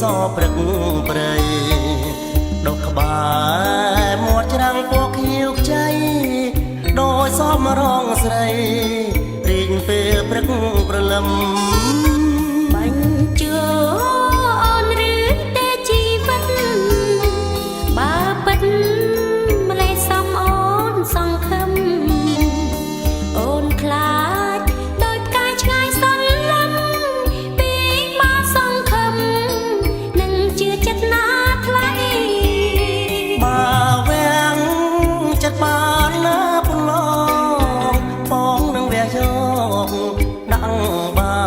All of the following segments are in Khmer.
សព្រឹកព្រៃដកក្បែរមាត់ច្រាំងពណ៌ខៀវខ្ចីដោយសមរងស្រីរីងពេលព្រឹកព្រលឹមបាញ់ជើអូនឬតែជីវិតបើពិតម្លេះសំអូនសង្ឃឹមអូនខ្លាចដោយផ្កាយឆ្ងាយសន្លឹមពីមកសង្ឃឹមនឹងជឿចិត្តណាថ្លៃបើវាំងចិត្តបានណាពន្លងបងនឹងវះយកដាក់បា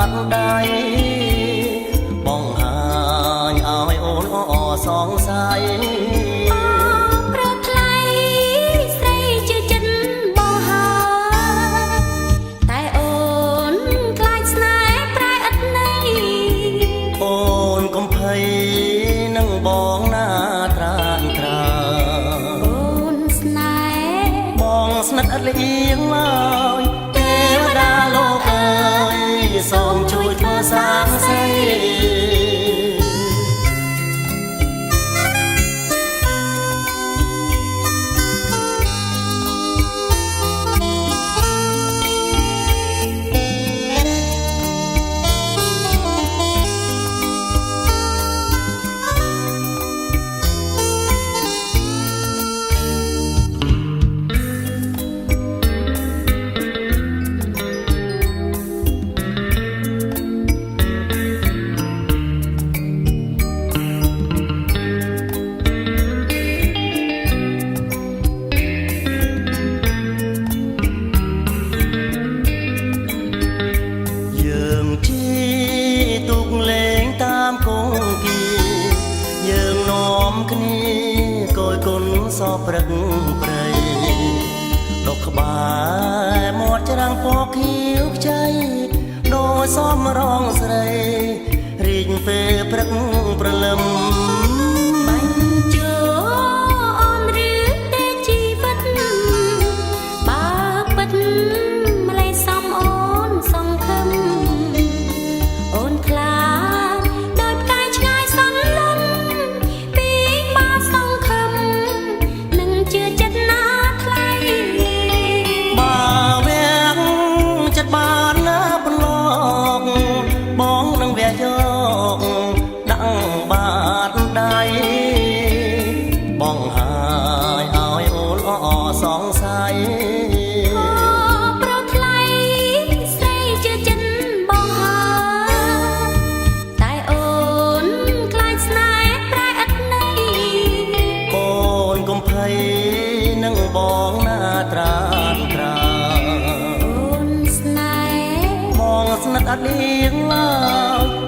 តដៃបងហាញឲ្យអូនអសងសាយប្រថ្លៃស្រីជឿចិត្តបងហើយតែអូនខ្លាចស្នេហ៍ប្រែឥតន័យអូនកុំភ័យនឹងបងណាត្រានត្រាអូនស្នេហ៍បងស្និទ្ធឥតលៀងឡើយទេវតាលោកអើយសូមជួយធ្វើសាងសីយើងនាំគ្នាគយគុណសព្រឹកព្រៃដកក្បែរមាត់ច្រាំងពណ៌ខៀវខ្ចីដោយសមរងស្រីរីងពេលព្រឹកព្រលឹមបាញ់ជើអូនឬតែជីវិតបើពិតម្លេះសំអូនសង្ឃឹមអូនខ្លាចដោយផ្កាយឆ្ងាយសន្លឹមពីមកសង្ឃឹមនឹងជឿចិត្តណាថ្លៃបើវាំងចិត្តបានណាប្រឡងបងនឹងវះយកដាក់បាតដៃបងហាយឲ្យអូនអសងសាយប្រថ្លៃស្រីជឿចិត្តបងហើយតែអូនខ្លាចស្នេហ៍ប្រែឥតន័យអូនកុំភ័យនឹងបងណាត្រានត្រាអូនស្នេហ៍បងស្និទ្ធអត់លៀងឡើយ